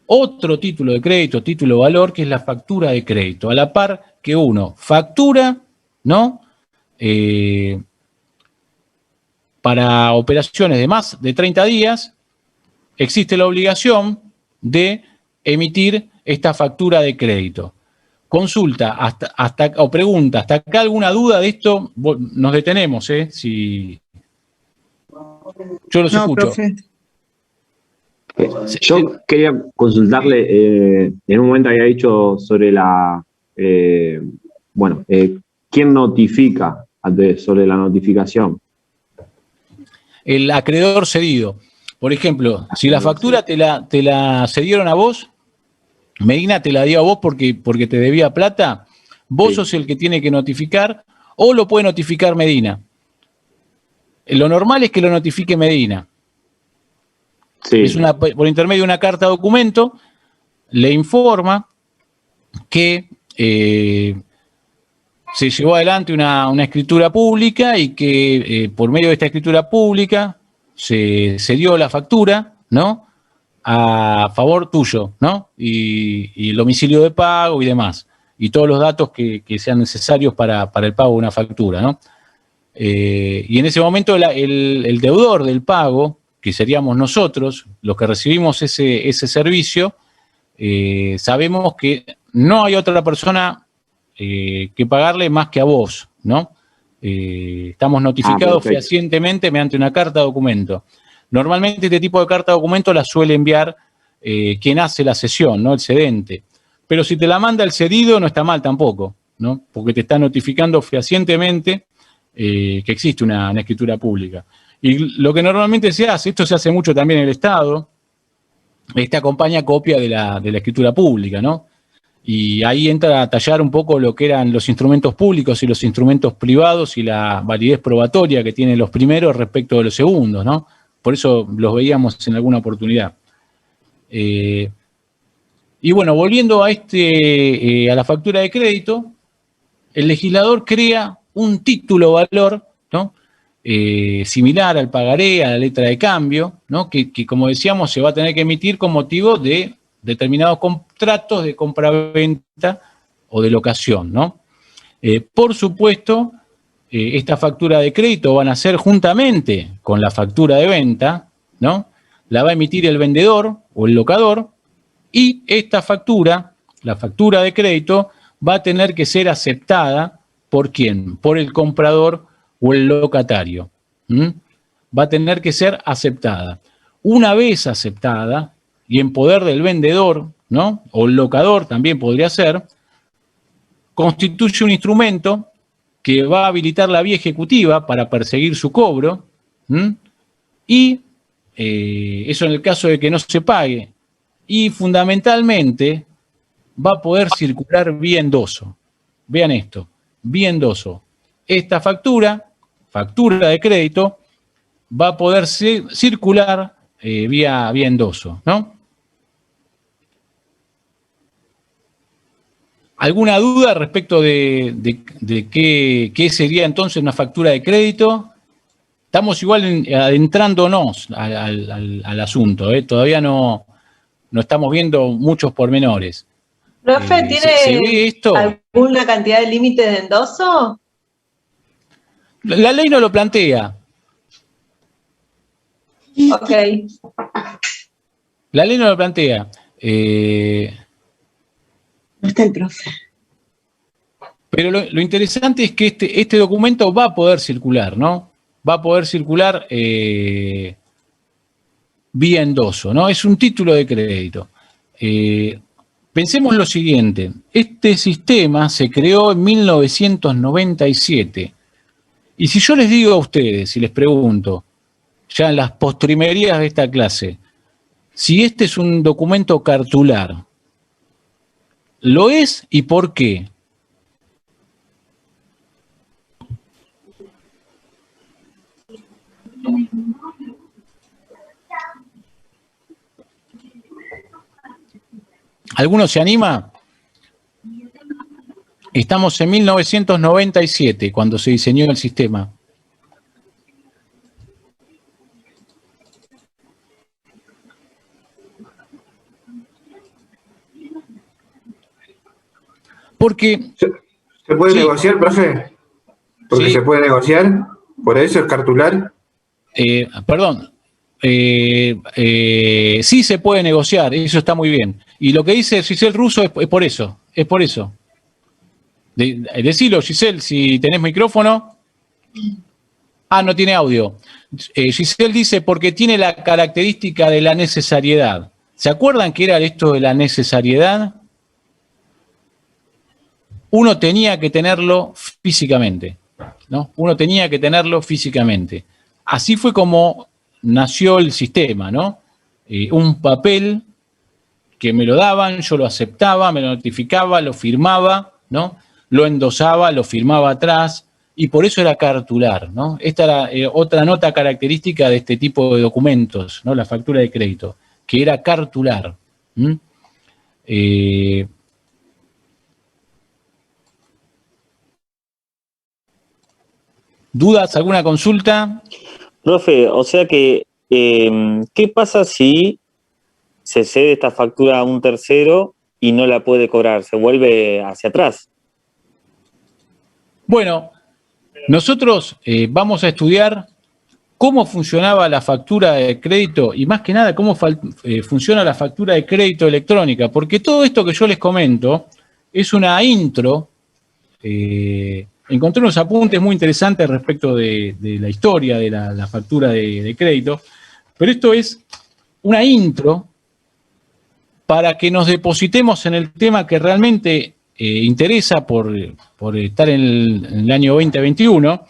otro título de crédito, título valor, que es la factura de crédito, a la par que uno factura, ¿no? Para operaciones de más de 30 días, existe la obligación de emitir esta factura de crédito. Consulta o pregunta, ¿hasta acá alguna duda de esto? Nos detenemos, Si yo los escucho. Profe. Yo quería consultarle, en un momento había dicho sobre ¿quién notifica sobre la notificación? El acreedor cedido. Por ejemplo, si la factura te la cedieron a vos, Medina te la dio a vos porque te debía plata, vos sos el que tiene que notificar o lo puede notificar Medina. Lo normal es que lo notifique Medina. Sí. Es por intermedio de una carta documento, le informa que se llevó adelante una escritura pública y que por medio de esta escritura pública se dio la factura, ¿no? A favor tuyo, ¿no? Y el domicilio de pago y demás. Y todos los datos que sean necesarios para el pago de una factura, ¿no? Y en ese momento el deudor del pago, que seríamos nosotros, los que recibimos ese servicio, sabemos que no hay otra persona que pagarle más que a vos, ¿no? Estamos notificados fehacientemente mediante una carta documento. Normalmente este tipo de carta documento la suele enviar quien hace la cesión, ¿no? El cedente. Pero si te la manda el cedido no está mal tampoco, ¿no? Porque te está notificando fehacientemente que existe una escritura pública. Y lo que normalmente se hace, esto se hace mucho también en el Estado, acompaña copia de la escritura pública, ¿no? Y ahí entra a tallar un poco lo que eran los instrumentos públicos y los instrumentos privados y la validez probatoria que tienen los primeros respecto de los segundos, ¿no? Por eso los veíamos en alguna oportunidad. Y bueno, volviendo a la factura de crédito, el legislador crea un título valor, ¿no? Similar al pagaré, a la letra de cambio, ¿no? Que como decíamos se va a tener que emitir con motivo de determinados contratos de compraventa o de locación, ¿no? Por supuesto, esta factura de crédito van a ser juntamente con la factura de venta, ¿no? La va a emitir el vendedor o el locador y esta factura, la factura de crédito, va a tener que ser aceptada ¿por quién? Por el comprador o el locatario. Va a tener que ser aceptada. Una vez aceptada y en poder del vendedor, ¿no? O el locador también podría ser, constituye un instrumento que va a habilitar la vía ejecutiva para perseguir su cobro, y eso en el caso de que no se pague, y fundamentalmente va a poder circular vía endoso. Vean esto, vía endoso. Esta factura de crédito, va a poder circular vía endoso, ¿no? ¿Alguna duda respecto de qué sería entonces una factura de crédito? Estamos igual adentrándonos al asunto, todavía no estamos viendo muchos pormenores. Profe, ¿se ve esto? ¿alguna cantidad de límite de endoso? La ley no lo plantea. Ok. La ley no lo plantea. No está el profe. Pero lo interesante es que este documento va a poder circular, ¿no? Va a poder circular vía endoso, ¿no? Es un título de crédito. Pensemos lo siguiente. Este sistema se creó en 1997. Y si yo les digo a ustedes, si les pregunto, ya en las postrimerías de esta clase, si este es un documento cartular, ¿lo es y por qué? ¿Alguno se anima? Estamos en 1997, cuando se diseñó el sistema. Porque... ¿Se puede sí, negociar, profe? Porque sí, se puede negociar, por eso es cartular. perdón. Sí se puede negociar, eso está muy bien. Y lo que dice Giselle Russo es por eso, es por eso. Decilo, Giselle, si tenés micrófono. Ah, no tiene audio. Giselle dice porque tiene la característica de la necesariedad. ¿Se acuerdan qué era esto de la necesariedad? Uno tenía que tenerlo físicamente, ¿no? Uno tenía que tenerlo físicamente. Así fue como nació el sistema, ¿no? Un papel que me lo daban, yo lo aceptaba, me lo notificaba, lo firmaba, ¿no? Lo endosaba, lo firmaba atrás, y por eso era cartular, ¿no? Esta era otra nota característica de este tipo de documentos, ¿no? La factura de crédito, que era cartular. ¿Dudas? ¿Alguna consulta? Profe, o sea que, ¿qué pasa si se cede esta factura a un tercero y no la puede cobrar? ¿Se vuelve hacia atrás? Bueno, nosotros vamos a estudiar cómo funcionaba la factura de crédito y más que nada cómo funciona la factura de crédito electrónica, porque todo esto que yo les comento es una intro. Encontré unos apuntes muy interesantes respecto de la historia de la factura de crédito, pero esto es una intro para que nos depositemos en el tema que realmente interesa por estar en el año 2021,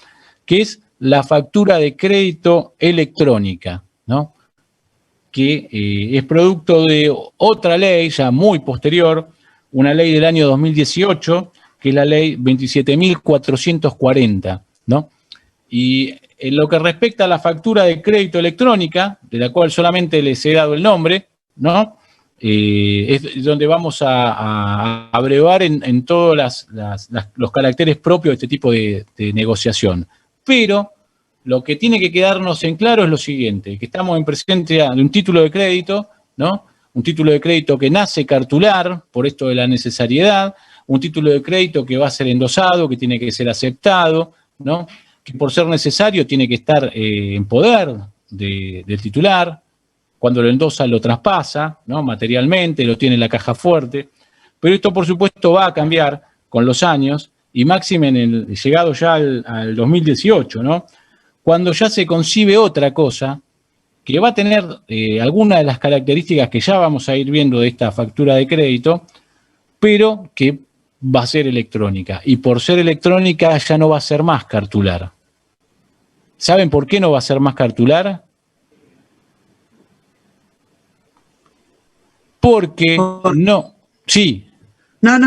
que es la factura de crédito electrónica, ¿no? Que es producto de otra ley ya muy posterior, una ley del año 2018, que es la ley 27.440, ¿no? Y en lo que respecta a la factura de crédito electrónica, de la cual solamente les he dado el nombre, ¿no? Es donde vamos a abrevar en todos los caracteres propios de este tipo de negociación. Pero lo que tiene que quedarnos en claro es lo siguiente, que estamos en presencia de un título de crédito, ¿no? Un título de crédito que nace cartular, por esto de la necesariedad, un título de crédito que va a ser endosado, que tiene que ser aceptado, ¿no? Que por ser necesario tiene que estar en poder del titular. Cuando lo endosa lo traspasa, ¿no? Materialmente, lo tiene en la caja fuerte. Pero esto, por supuesto, va a cambiar con los años y máxime llegado ya al 2018, ¿no? Cuando ya se concibe otra cosa que va a tener algunas de las características que ya vamos a ir viendo de esta factura de crédito, pero que va a ser electrónica. Y por ser electrónica ya no va a ser más cartular. ¿Saben por qué no va a ser más cartular? Porque no. Sí. No,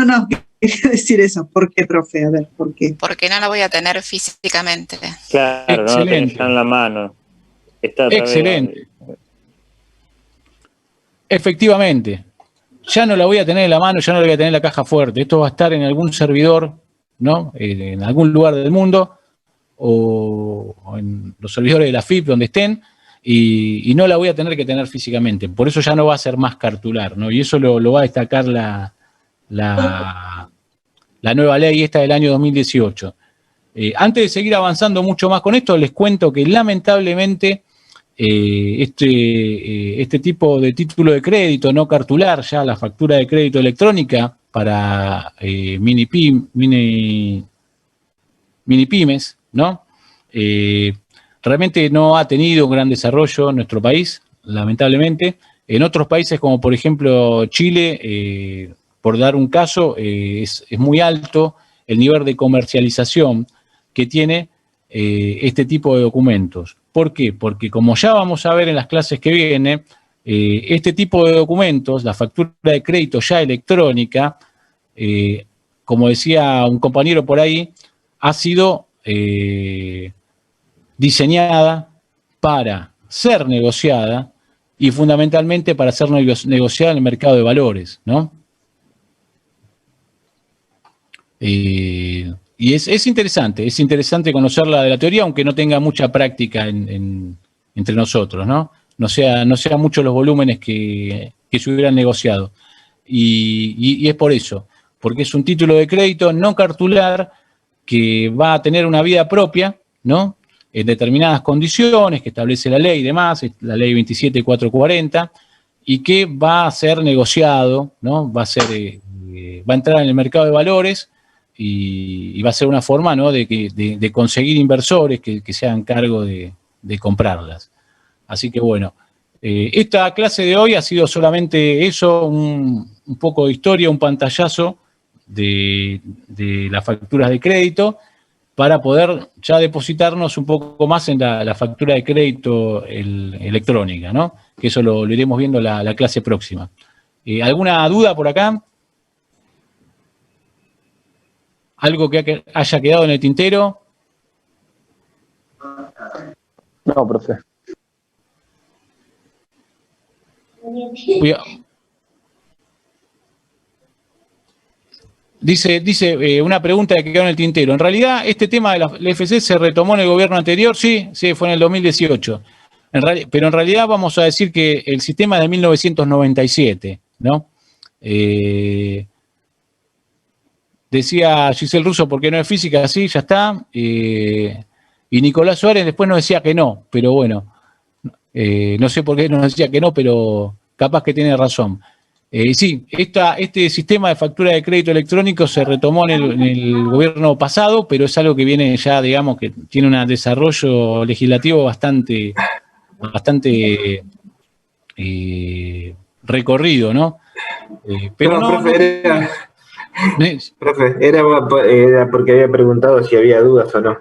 quería decir eso. ¿Por qué, profe? A ver, ¿por qué? Porque no la voy a tener físicamente. Claro, no lo tenés ya en la mano. Está excelente. Efectivamente. ya no la voy a tener en la mano, ya no la voy a tener en la caja fuerte. Esto va a estar en algún servidor, ¿no? En algún lugar del mundo, o en los servidores de la FIP, donde estén, y no la voy a tener que tener físicamente. Por eso ya no va a ser más cartular, ¿no? Y eso lo va a destacar la nueva ley esta del año 2018. Antes de seguir avanzando mucho más con esto, les cuento que lamentablemente este tipo de título de crédito no cartular, ya la factura de crédito electrónica para mini pymes, ¿no? Realmente no ha tenido un gran desarrollo en nuestro país, lamentablemente. En otros países, como por ejemplo Chile, por dar un caso, es muy alto el nivel de comercialización que tiene este tipo de documentos. ¿Por qué? Porque como ya vamos a ver en las clases que vienen, este tipo de documentos, la factura de crédito ya electrónica, como decía un compañero por ahí, ha sido diseñada para ser negociada y fundamentalmente para ser negociada en el mercado de valores, ¿no? Y es interesante conocerla de la teoría, aunque no tenga mucha práctica entre nosotros, ¿no? No sean muchos los volúmenes que se hubieran negociado. Y es por eso, porque es un título de crédito no cartular que va a tener una vida propia, ¿no? En determinadas condiciones que establece la ley y demás, la ley 27440, y que va a ser negociado, ¿no? Va a entrar en el mercado de valores y va a ser una forma, ¿no? de conseguir inversores que se hagan cargo de comprarlas. Así que bueno, esta clase de hoy ha sido solamente eso, un poco de historia, un pantallazo de las facturas de crédito, para poder ya depositarnos un poco más en la factura de crédito electrónica, ¿no? Que eso lo iremos viendo la clase próxima. ¿Alguna duda por acá? ¿Algo que haya quedado en el tintero? No, profe. Dice una pregunta que quedó en el tintero. En realidad, este tema de la FC se retomó en el gobierno anterior, sí, fue en el 2018. Pero en realidad vamos a decir que el sistema es de 1997, ¿no? Decía Giselle Russo, ¿por qué no es física? Sí, ya está. Y Nicolás Suárez después nos decía que no, pero bueno, no sé por qué nos decía que no, pero capaz que tiene razón. Sí, este sistema de factura de crédito electrónico se retomó en el gobierno pasado, pero es algo que viene ya, digamos, que tiene un desarrollo legislativo bastante recorrido, ¿no? Pero no, profe, era porque había preguntado si había dudas o no.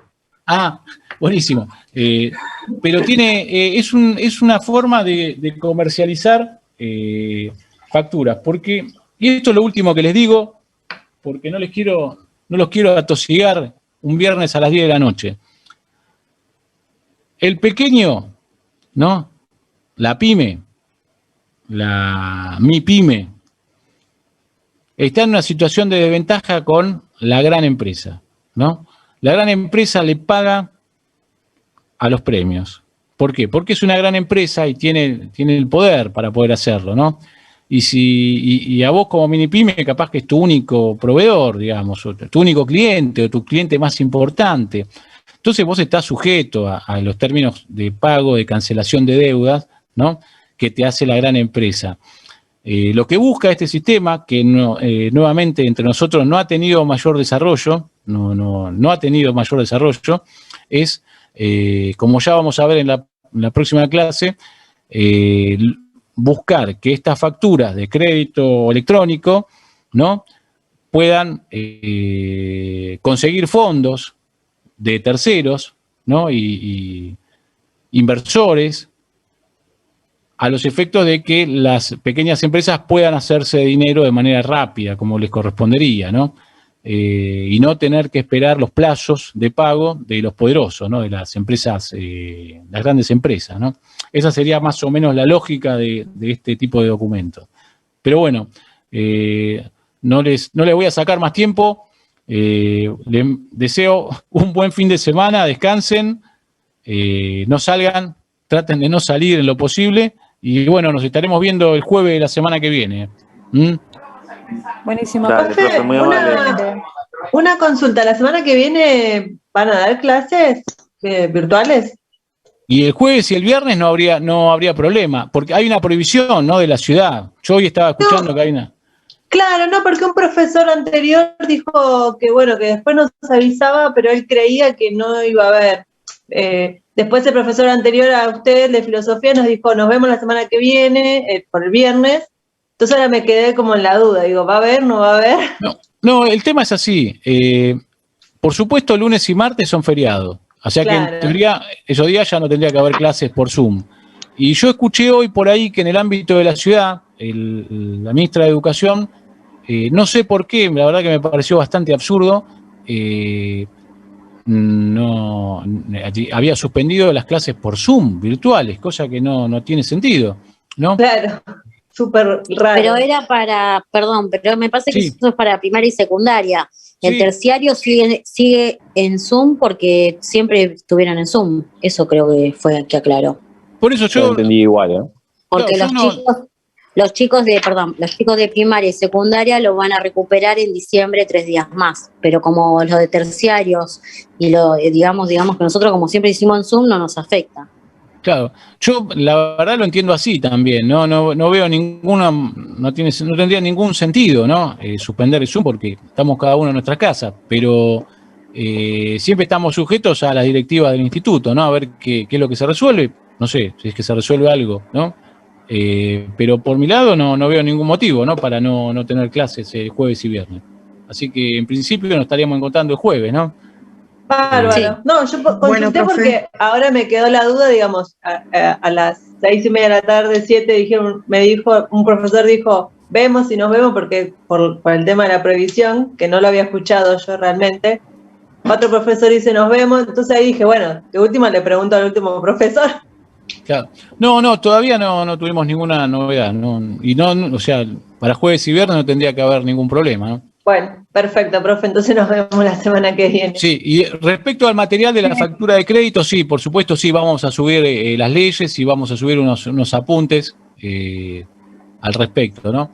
Ah, buenísimo. Pero es una forma de comercializar facturas, porque, y esto es lo último que les digo, porque no los quiero atosigar un viernes a las 10 de la noche. El pequeño, ¿no? La pyme, mi pyme, está en una situación de desventaja con la gran empresa, ¿no? La gran empresa le paga a los premios. ¿Por qué? Porque es una gran empresa y tiene el poder para poder hacerlo, ¿no? Y a vos como mini pyme capaz que es tu único proveedor, digamos, o tu único cliente o tu cliente más importante. Entonces vos estás sujeto a los términos de pago, de cancelación de deudas, ¿no? Que te hace la gran empresa. Lo que busca este sistema, que nuevamente entre nosotros no ha tenido mayor desarrollo, no ha tenido mayor desarrollo, es, como ya vamos a ver en la próxima clase, buscar que estas facturas de crédito electrónico, ¿no? Puedan conseguir fondos de terceros, ¿no? Y inversores, a los efectos de que las pequeñas empresas puedan hacerse dinero de manera rápida, como les correspondería, ¿no? Y no tener que esperar los plazos de pago de los poderosos, ¿no? De las empresas, las grandes empresas, ¿no? Esa sería más o menos la lógica de este tipo de documentos. Pero bueno, No les voy a sacar más tiempo. Les deseo un buen fin de semana, descansen, no salgan, traten de no salir en lo posible. Y bueno, nos estaremos viendo el jueves de la semana que viene. Buenísimo. Dale, Profe, profe, muy amable. una consulta. ¿La semana que viene van a dar clases virtuales? Y el jueves y el viernes no habría problema, porque hay una prohibición, ¿no?, de la ciudad. Yo hoy estaba escuchando que hay una... Claro, no, porque un profesor anterior dijo que bueno, que después nos avisaba, pero él creía que no iba a haber. Después el profesor anterior a usted de filosofía nos dijo, nos vemos la semana que viene, por el viernes. Entonces ahora me quedé como en la duda, digo, ¿va a haber, no va a haber? No, el tema es así. Por supuesto, lunes y martes son feriados. O sea Claro. que en teoría esos días ya no tendría que haber clases por Zoom. Y yo escuché hoy por ahí que en el ámbito de la ciudad, la ministra de Educación, no sé por qué, la verdad que me pareció bastante absurdo, había suspendido las clases por Zoom, virtuales, cosa que no tiene sentido, ¿no? Claro, súper raro. Pero era pero me parece que Sí. eso es para primaria y secundaria. El Sí. terciario sigue en Zoom porque siempre estuvieron en Zoom. Eso creo que fue que aclaró. Por eso Yo yo... entendí igual, ¿eh? Porque Claro, los chicos de primaria y secundaria lo van a recuperar en diciembre 3 días más. Pero como los de terciarios y digamos que nosotros como siempre hicimos en Zoom no nos afecta. Claro, yo la verdad lo entiendo así también, no veo no tendría ningún sentido, ¿no? Suspender el Zoom porque estamos cada uno en nuestra casa, pero siempre estamos sujetos a las directivas del instituto, ¿no? A ver qué es lo que se resuelve, no sé si es que se resuelve algo, ¿no? Pero por mi lado no veo ningún motivo, ¿no? Para no tener clases jueves y viernes. Así que en principio nos estaríamos encontrando el jueves, ¿no? Bárbaro. Sí. No, yo consulté Bueno, profe. porque ahora me quedó la duda, digamos, a las 6:30 de la tarde, 7, un profesor dijo, vemos y nos vemos porque por el tema de la prohibición, que no lo había escuchado yo realmente. Otro profesor dice, nos vemos, entonces ahí dije, bueno, de última le pregunto al último profesor. Claro. No, todavía no tuvimos ninguna novedad, o sea, para jueves y viernes no tendría que haber ningún problema, ¿no? Bueno, perfecto, profe, entonces nos vemos la semana que viene. Sí, y respecto al material de la factura de crédito, sí, por supuesto, sí, vamos a subir las leyes y vamos a subir unos apuntes al respecto, ¿no?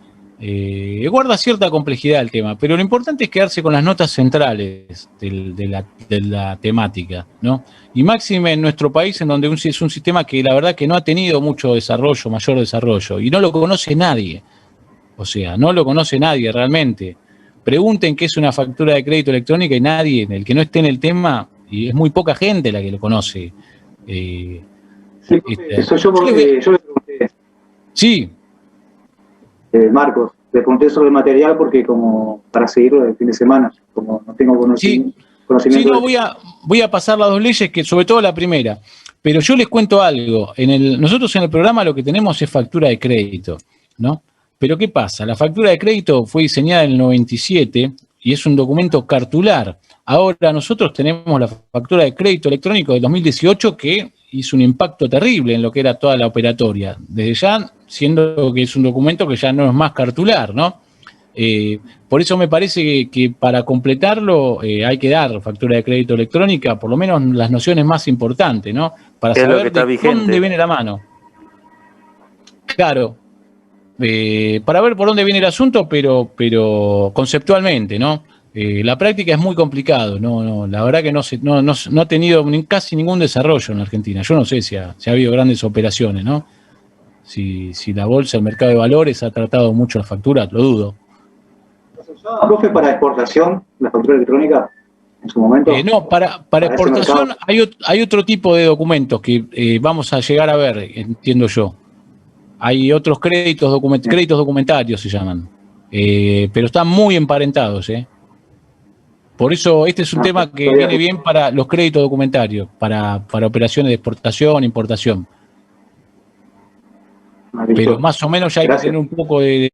Guarda cierta complejidad el tema, pero lo importante es quedarse con las notas centrales de la temática, ¿no? Y máxime en nuestro país, en donde es un sistema que la verdad que no ha tenido mucho desarrollo, mayor desarrollo, y no lo conoce nadie. O sea, no lo conoce nadie realmente. Pregunten qué es una factura de crédito electrónica y nadie, el que no esté en el tema, y es muy poca gente la que lo conoce. Sí, eso yo le pregunté, Sí, Marcos, le pregunté sobre el material porque como para seguirlo el fin de semana, como no tengo conocimiento. sí, no, voy a pasar las dos leyes, que sobre todo la primera. Pero yo les cuento algo. Nosotros en el programa lo que tenemos es factura de crédito, ¿no? Pero ¿qué pasa? La factura de crédito fue diseñada en el 97 y es un documento cartular. Ahora nosotros tenemos la factura de crédito electrónico del 2018 que hizo un impacto terrible en lo que era toda la operatoria. Desde ya, siendo que es un documento que ya no es más cartular, ¿no? Por eso me parece que para completarlo hay que dar factura de crédito electrónica, por lo menos las nociones más importantes, ¿no? Para Es lo saber que está de vigente. dónde viene la mano. Claro. Para ver por dónde viene el asunto, pero conceptualmente, ¿no? La práctica es muy complicado, la verdad que no ha tenido casi ningún desarrollo en Argentina. Yo no sé si ha habido grandes operaciones, ¿no? Si la bolsa, el mercado de valores ha tratado mucho la factura, lo dudo. ¿Se usaba, profe, para exportación, la factura electrónica en su momento? No, para ese exportación mercado. hay otro tipo de documentos que vamos a llegar a ver, entiendo yo. Hay otros créditos documentarios se llaman, pero están muy emparentados, ¿eh? Por eso este es un tema que viene bien para los créditos documentarios, para operaciones de exportación, importación. Pero más o menos ya hay que tener un poco de